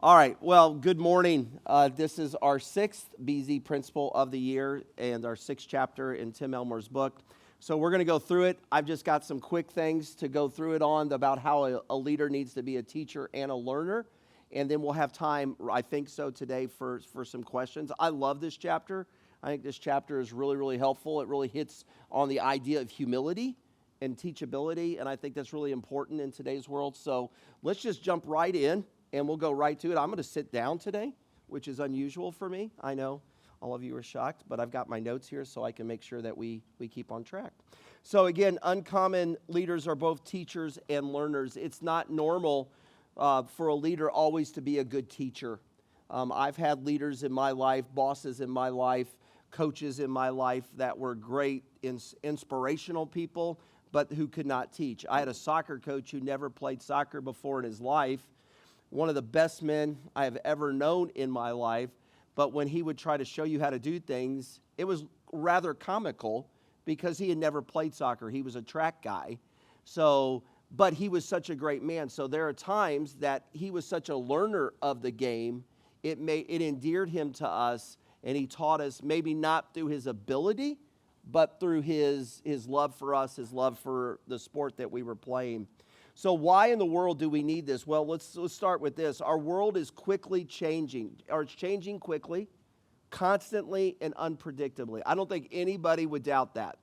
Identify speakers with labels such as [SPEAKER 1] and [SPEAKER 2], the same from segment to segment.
[SPEAKER 1] All right, well, good morning. This is our sixth BZ Principle of the Year and our sixth chapter in Tim Elmore's book. So we're going to go through it. I've just got some quick things to go through it on about how a leader needs to be a teacher and a learner. And then we'll have time, I think so, today for some questions. I love this chapter. I think this chapter is really, really helpful. It really hits on the idea of humility and teachability, and I think that's really important in today's world. So let's just jump right in. And we'll go right to it. I'm going to sit down today, which is unusual for me. I know all of you are shocked, but I've got my notes here so I can make sure that we keep on track. So again, uncommon leaders are both teachers and learners. It's not normal for a leader always to be a good teacher. I've had leaders in my life, bosses in my life, coaches in my life that were great, inspirational people, but who could not teach. I had a soccer coach who never played soccer before in his life. One of the best men I have ever known in my life, but when he would try to show you how to do things, it was rather comical because he had never played soccer. He was a track guy. But he was such a great man. So there are times that he was such a learner of the game, it endeared him to us, and he taught us maybe not through his ability, but through his love for us, his love for the sport that we were playing. So why in the world do we need this? Well, let's start with this. Our world is quickly changing, or it's changing quickly, constantly, and unpredictably. I don't think anybody would doubt that.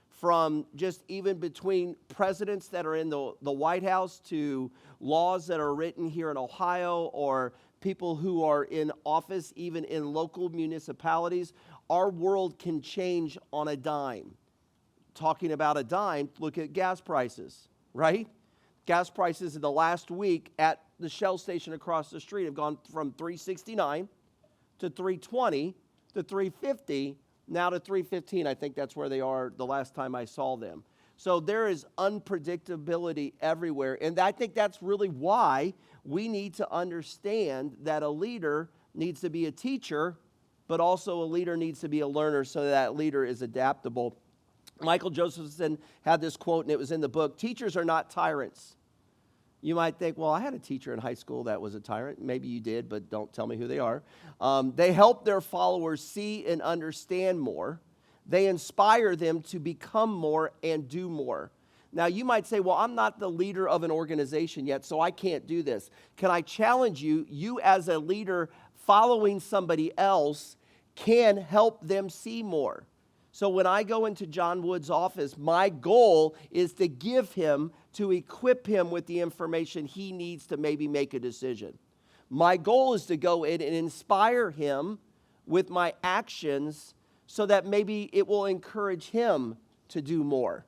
[SPEAKER 1] From just even between presidents that are in the White House to laws that are written here in Ohio or people who are in office even in local municipalities, our world can change on a dime. Talking about a dime, look at gas prices, right? Gas prices in the last week at the Shell station across the street have gone from $3.69 to $3.20 to $3.50, now to $3.15. I think that's where they are the last time I saw them. So there is unpredictability everywhere. And I think that's really why we need to understand that a leader needs to be a teacher, but also a leader needs to be a learner so that leader is adaptable. Michael Josephson had this quote, and it was in the book, "Teachers are not tyrants." You might think, well, I had a teacher in high school that was a tyrant. Maybe you did, but don't tell me who they are. They help their followers see and understand more. They inspire them to become more and do more. Now, you might say, well, I'm not the leader of an organization yet, so I can't do this. Can I challenge you? You as a leader following somebody else can help them see more. So when I go into John Wood's office, my goal is to equip him with the information he needs to maybe make a decision. My goal is to go in and inspire him with my actions so that maybe it will encourage him to do more.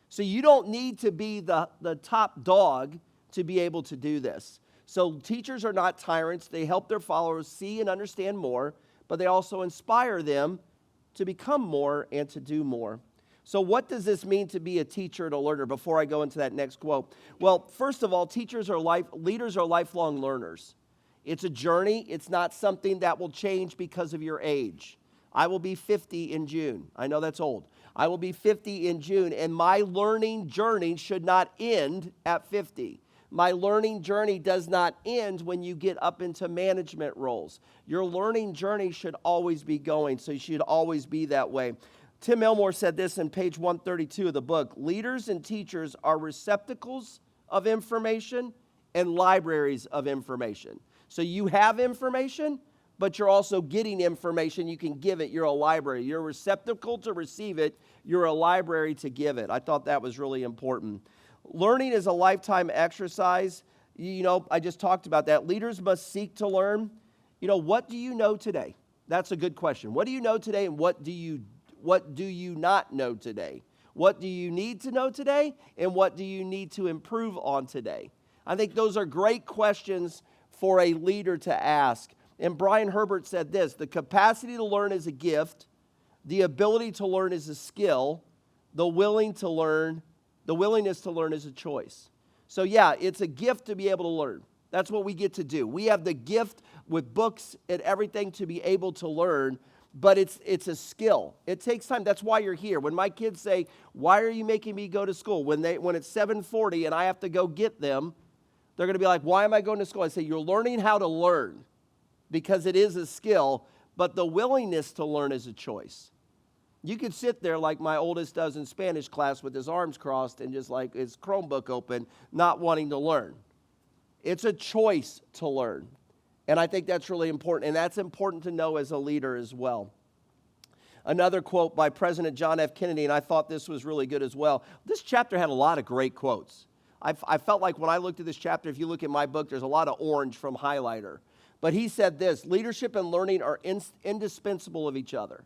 [SPEAKER 1] So you don't need to be the top dog to be able to do this. So teachers are not tyrants. They help their followers see and understand more, but they also inspire them to become more and to do more. So what does this mean to be a teacher and a learner before I go into that next quote? Well, first of all, leaders are lifelong learners. It's a journey. It's not something that will change because of your age. I will be 50 in June. I know that's old. I will be 50 in June, and my learning journey should not end at 50. My learning journey does not end when you get up into management roles. Your learning journey should always be going, so you should always be that way. Tim Elmore said this in page 132 of the book, "Leaders and teachers are receptacles of information and libraries of information." So you have information, but you're also getting information. You can give it. You're a library. You're a receptacle to receive it. You're a library to give it. I thought that was really important. Learning is a lifetime exercise. I just talked about that. Leaders must seek to learn. What do you know today? That's a good question. What do you know today, and what do you not know today? What do you need to know today, and what do you need to improve on today? I think those are great questions for a leader to ask. And Brian Herbert said this, "The capacity to learn is a gift. The ability to learn is a skill. The willingness to learn is a choice." So yeah, it's a gift to be able to learn. That's what we get to do. We have the gift with books and everything to be able to learn, but it's a skill. It takes time. That's why you're here. When my kids say, "Why are you making me go to school?" When it's 7:40 and I have to go get them, They're going to be like, why am I going to school? I say, you're learning how to learn because it is a skill, but the willingness to learn is a choice. You could sit there like my oldest does in Spanish class with his arms crossed and just like his Chromebook open, not wanting to learn. It's a choice to learn. And I think that's really important. And that's important to know as a leader as well. Another quote by President John F. Kennedy, and I thought this was really good as well. This chapter had a lot of great quotes. I felt like when I looked at this chapter, if you look at my book, there's a lot of orange from highlighter. But he said this, leadership and learning are indispensable of each other.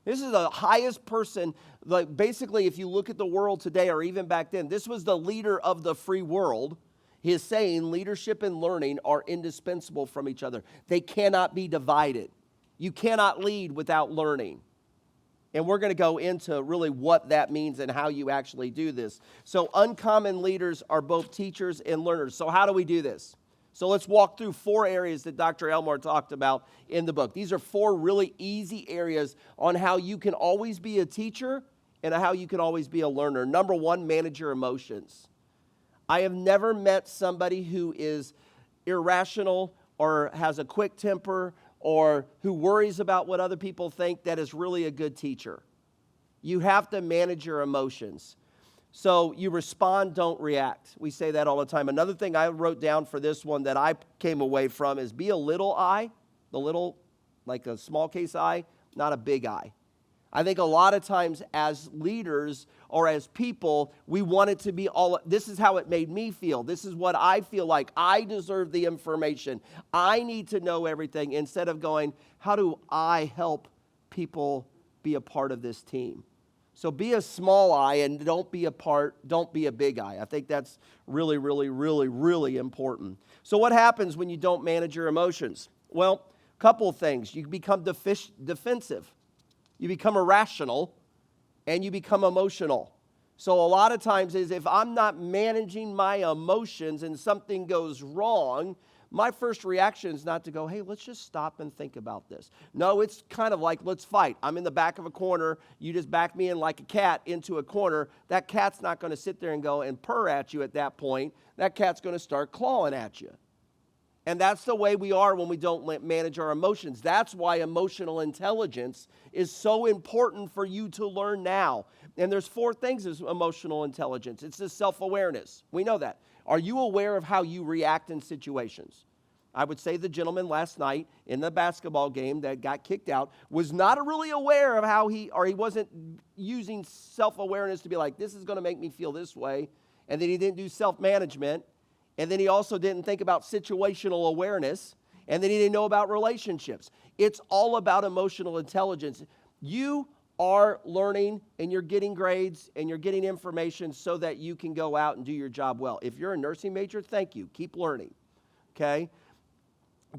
[SPEAKER 1] This is the highest person, like basically if you look at the world today or even back then, this was the leader of the free world. He is saying leadership and learning are indispensable from each other. They cannot be divided. You cannot lead without learning. And we're going to go into really what that means and how you actually do this. So uncommon leaders are both teachers and learners. So how do we do this? So let's walk through 4 areas that Dr. Elmore talked about in the book. These are 4 really easy areas on how you can always be a teacher and how you can always be a learner. Number 1, manage your emotions. I have never met somebody who is irrational or has a quick temper or who worries about what other people think that is really a good teacher. You have to manage your emotions. So you respond, don't react. We say that all the time. Another thing I wrote down for this one that I came away from is be a little I, the little, like a small case I, not a big I. I think a lot of times as leaders or as people, we want it to be all, this is how it made me feel. This is what I feel like. I deserve the information. I need to know everything instead of going, how do I help people be a part of this team? So be a small I and don't be a big I. I think that's really, really, really, really important. So what happens when you don't manage your emotions? Well, a couple of things. You become defensive. You become irrational, and you become emotional. So a lot of times is if I'm not managing my emotions and something goes wrong, my first reaction is not to go, hey, let's just stop and think about this. No, it's kind of like, let's fight. I'm in the back of a corner. You just back me in like a cat into a corner. That cat's not going to sit there and go and purr at you at that point. That cat's going to start clawing at you. And that's the way we are when we don't manage our emotions. That's why emotional intelligence is so important for you to learn now. And there's 4 things as emotional intelligence. It's this self-awareness. We know that. Are you aware of how you react in situations? I would say the gentleman last night in the basketball game that got kicked out was not really aware of how he wasn't using self-awareness to be like, this is going to make me feel this way. And then he didn't do self-management. And then he also didn't think about situational awareness. And then he didn't know about relationships. It's all about emotional intelligence. You are learning and you're getting grades and you're getting information so that you can go out and do your job well. If you're a nursing major, thank you. Keep learning. Okay?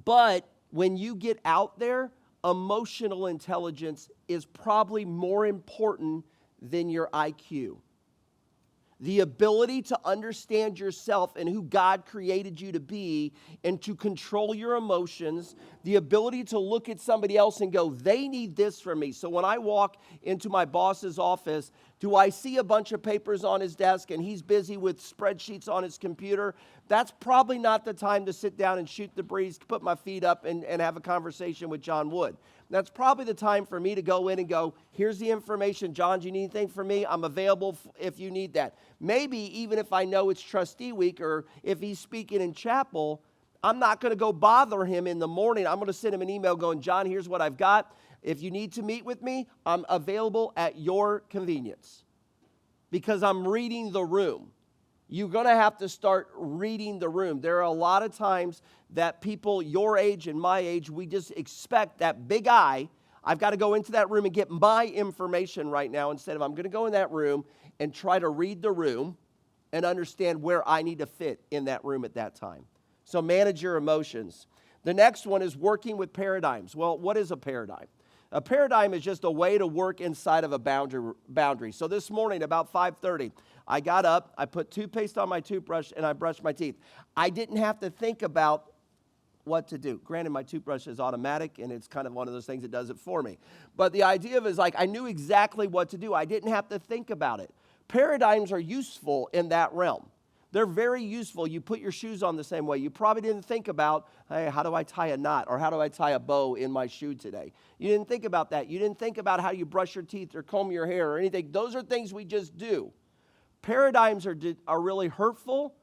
[SPEAKER 1] But when you get out there, emotional intelligence is probably more important than your IQ. The ability to understand yourself and who God created you to be and to control your emotions, the ability to look at somebody else and go, they need this from me. So when I walk into my boss's office, do I see a bunch of papers on his desk and he's busy with spreadsheets on his computer? That's probably not the time to sit down and shoot the breeze, put my feet up and have a conversation with John Wood. That's probably the time for me to go in and go, here's the information. John, do you need anything from me? I'm available if you need that. Maybe even if I know it's trustee week or if he's speaking in chapel, I'm not going to go bother him in the morning. I'm going to send him an email going, John, here's what I've got. If you need to meet with me, I'm available at your convenience because I'm reading the room. You're going to have to start reading the room. There are a lot of times that people your age and my age, we just expect that big I. I've got to go into that room and get my information right now instead of I'm going to go in that room and try to read the room and understand where I need to fit in that room at that time. So manage your emotions. The next one is working with paradigms. Well, what is a paradigm? A paradigm is just a way to work inside of a boundary. So this morning about 5:30, I got up, I put toothpaste on my toothbrush, and I brushed my teeth. I didn't have to think about what to do. Granted, my toothbrush is automatic, and it's kind of one of those things that does it for me. But the idea of it is like I knew exactly what to do. I didn't have to think about it. Paradigms are useful in that realm. They're very useful. You put your shoes on the same way. You probably didn't think about, hey, how do I tie a knot or how do I tie a bow in my shoe today? You didn't think about that. You didn't think about how you brush your teeth or comb your hair or anything. Those are things we just do. Paradigms are really hurtful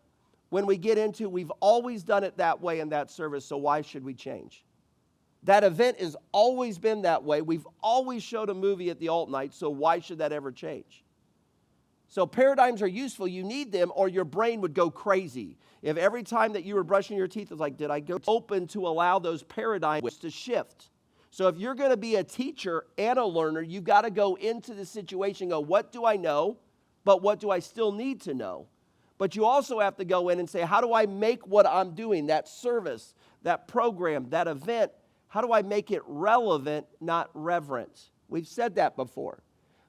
[SPEAKER 1] when we get into we've always done it that way in that service, so why should we change? That event has always been that way. We've always showed a movie at the alt night, so why should that ever change? So paradigms are useful. You need them or your brain would go crazy. If every time that you were brushing your teeth, it was like, did I go open to allow those paradigms to shift? So if you're going to be a teacher and a learner, you've got to go into the situation and go, what do I know, but what do I still need to know? But you also have to go in and say, how do I make what I'm doing, that service, that program, that event, how do I make it relevant, not reverent? We've said that before.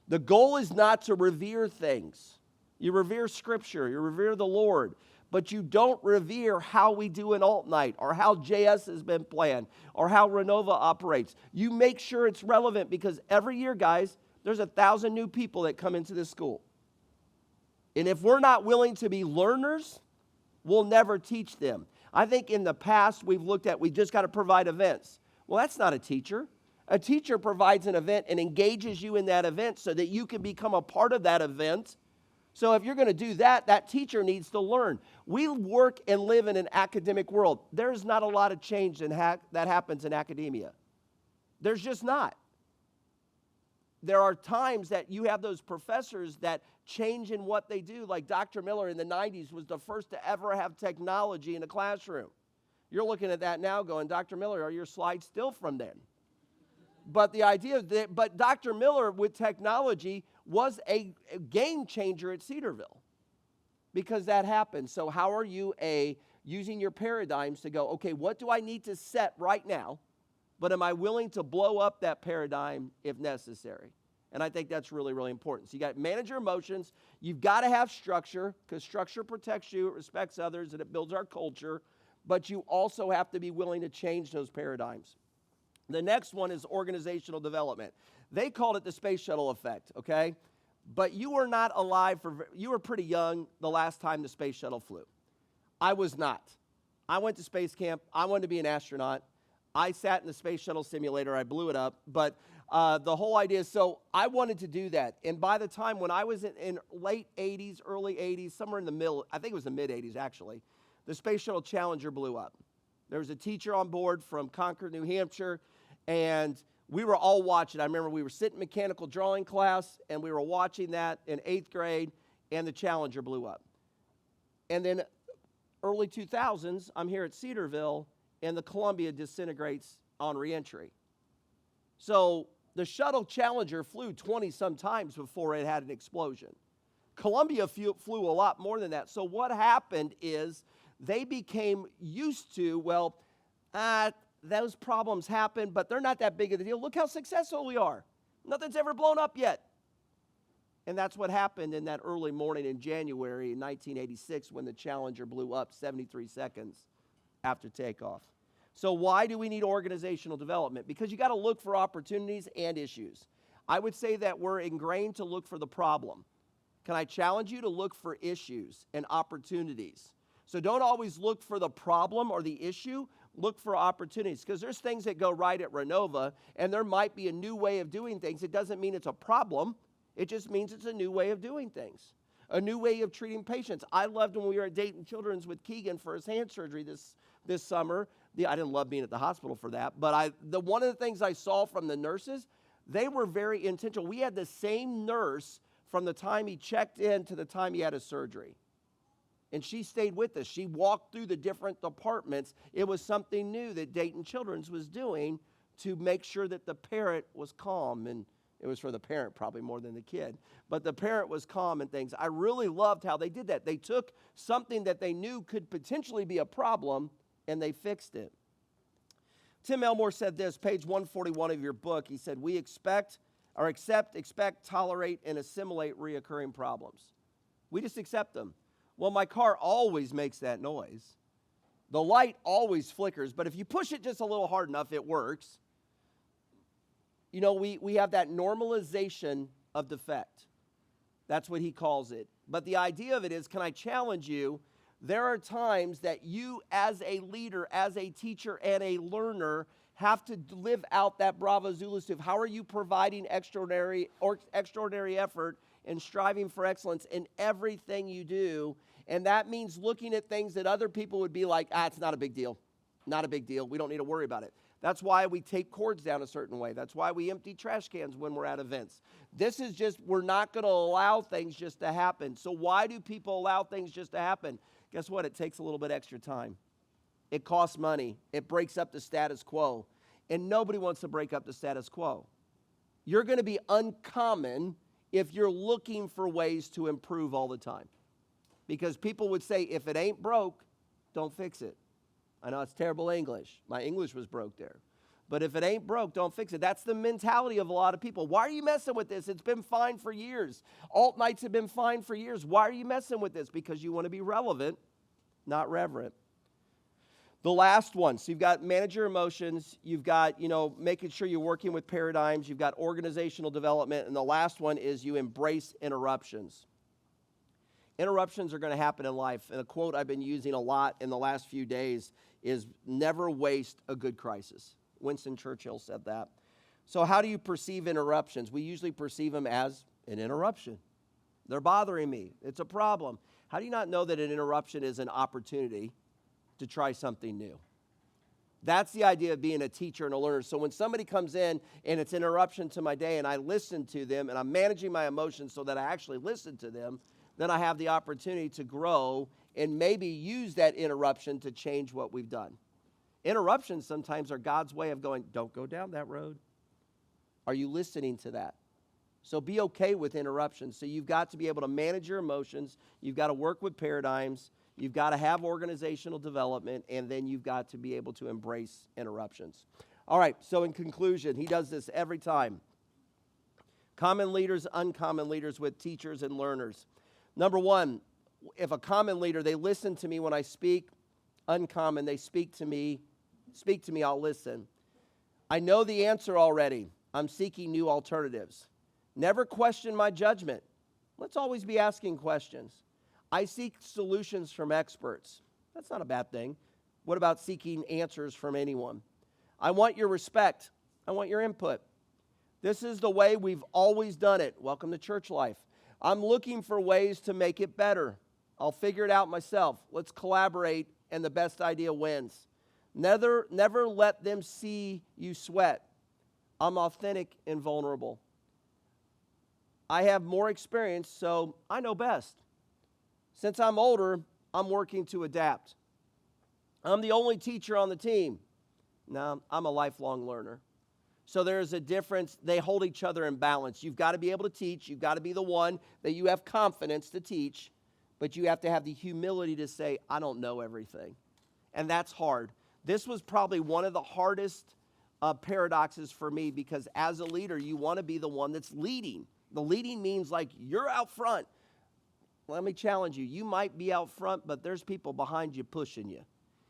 [SPEAKER 1] The goal is not to revere things. You revere Scripture, you revere the Lord, but you don't revere how we do an alt night or how JS has been planned or how Renova operates. You make sure it's relevant because every year, guys, there's 1,000 new people that come into this school. And if we're not willing to be learners, we'll never teach them. I think in the past we've looked at we just got to provide events. Well, that's not a teacher. A teacher provides an event and engages you in that event so that you can become a part of that event. So if you're going to do that, that teacher needs to learn. We work and live in an academic world. There's not a lot of change that happens in academia. There's just not. There are times that you have those professors that change in what they do, like Dr. Miller in the 90s was the first to ever have technology in a classroom. You're looking at that now going, Dr. Miller, are your slides still from then? But the idea that, but Dr. Miller with technology was a game changer at Cedarville because that happened. So how are you using your paradigms to go, okay, what do I need to set right now? But am I willing to blow up that paradigm if necessary? And I think that's really, really important. So you got to manage your emotions. You've got to have structure because structure protects you, it respects others, and it builds our culture. But you also have to be willing to change those paradigms. The next one is organizational development. They called it the space shuttle effect, okay? But you were not alive you were pretty young the last time the space shuttle flew. I was not. I went to space camp. I wanted to be an astronaut. I sat in the space shuttle simulator. I blew it up. But the whole idea is, so I wanted to do that. And by the time when I was in late 80s, early 80s, somewhere in the middle, I think it was the mid 80s actually, the Space Shuttle Challenger blew up. There was a teacher on board from Concord, New Hampshire, and we were all watching. I remember we were sitting in mechanical drawing class, and we were watching that in 8th grade, and the Challenger blew up. And then early 2000s, I'm here at Cedarville, and the Columbia disintegrates on reentry. So the shuttle Challenger flew 20-some times before it had an explosion. Columbia flew a lot more than that. So what happened is they became used to, well, those problems happen, but they're not that big of a deal. Look how successful we are. Nothing's ever blown up yet. And that's what happened in that early morning in January in 1986 when the Challenger blew up 73 seconds after takeoff. So why do we need organizational development? Because you got to look for opportunities and issues. I would say that we're ingrained to look for the problem. Can I challenge you to look for issues and opportunities? So don't always look for the problem or the issue. Look for opportunities because there's things that go right at Renova and there might be a new way of doing things. It doesn't mean it's a problem. It just means it's a new way of doing things, a new way of treating patients. I loved when we were at Dayton Children's with Keegan for his hand surgery this summer. I didn't love being at the hospital for that, but one of the things I saw from the nurses, they were very intentional. We had the same nurse from the time he checked in to the time he had his surgery. And she stayed with us. She walked through the different departments. It was something new that Dayton Children's was doing to make sure that the parent was calm. And it was for the parent probably more than the kid. But the parent was calm and things. I really loved how they did that. They took something that they knew could potentially be a problem and they fixed it. Tim Elmore said this, page 141 of your book. He said, we accept, tolerate, and assimilate reoccurring problems. We just accept them. Well, my car always makes that noise. The light always flickers, but if you push it just a little hard enough, it works. You know, we have that normalization of defect. That's what he calls it. But the idea of it is, can I challenge you There are times that you as a leader, as a teacher, and a learner have to live out that Bravo Zulu stuff. How are you providing extraordinary effort and striving for excellence in everything you do? And that means looking at things that other people would be like, it's not a big deal. Not a big deal. We don't need to worry about it. That's why we tape cords down a certain way. That's why we empty trash cans when we're at events. This is just, we're not going to allow things just to happen. So why do people allow things just to happen? Guess what? It takes a little bit extra time. It costs money. It breaks up the status quo. And nobody wants to break up the status quo. You're going to be uncommon if you're looking for ways to improve all the time. Because people would say, if it ain't broke, don't fix it. I know it's terrible English. My English was broke there. But if it ain't broke, don't fix it. That's the mentality of a lot of people. Why are you messing with this? It's been fine for years. Alt nights have been fine for years. Why are you messing with this? Because you want to be relevant, not reverent. The last one, so you've got manage your emotions, you've got, making sure you're working with paradigms, you've got organizational development, and the last one is you embrace interruptions. Interruptions are going to happen in life, and a quote I've been using a lot in the last few days is never waste a good crisis. Winston Churchill said that. So how do you perceive interruptions? We usually perceive them as an interruption. They're bothering me. It's a problem. How do you not know that an interruption is an opportunity to try something new? That's the idea of being a teacher and a learner. So when somebody comes in and it's an interruption to my day and I listen to them and I'm managing my emotions so that I actually listen to them, then I have the opportunity to grow and maybe use that interruption to change what we've done. Interruptions sometimes are God's way of going, don't go down that road. Are you listening to that? So be okay with interruptions. So you've got to be able to manage your emotions. You've got to work with paradigms. You've got to have organizational development. And then you've got to be able to embrace interruptions. All right, so in conclusion, he does this every time. Common leaders, uncommon leaders with teachers and learners. Number one, if a common leader, they listen to me when I speak. Uncommon, they speak to me, I'll listen. I know the answer already. I'm seeking new alternatives. Never question my judgment. Let's always be asking questions. I seek solutions from experts. That's not a bad thing. What about seeking answers from anyone? I want your respect. I want your input. This is the way we've always done it. Welcome to church life. I'm looking for ways to make it better. I'll figure it out myself. Let's collaborate, and the best idea wins. Never let them see you sweat. I'm authentic and vulnerable. I have more experience, so I know best. Since I'm older, I'm working to adapt. I'm the only teacher on the team. No, I'm a lifelong learner. So there's a difference. They hold each other in balance. You've got to be able to teach. You've got to be the one that you have confidence to teach. But you have to have the humility to say, I don't know everything. And that's hard. This was probably one of the hardest paradoxes for me, because as a leader, you want to be the one that's leading. The leading means like you're out front. Let me challenge you. You might be out front, but there's people behind you pushing you.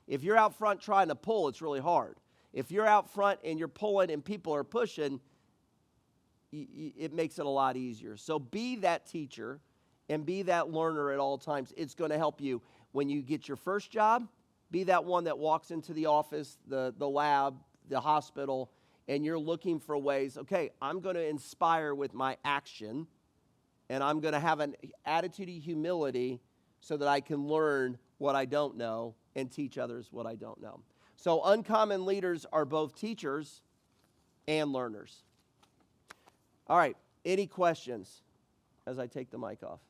[SPEAKER 1] If you're out front trying to pull, it's really hard. If you're out front and you're pulling and people are pushing, it makes it a lot easier. So be that teacher and be that learner at all times. It's going to help you. When you get your first job, be that one that walks into the office, the lab, the hospital, and you're looking for ways, okay, I'm going to inspire with my action, and I'm going to have an attitude of humility so that I can learn what I don't know and teach others what I don't know. So uncommon leaders are both teachers and learners. All right, any questions as I take the mic off?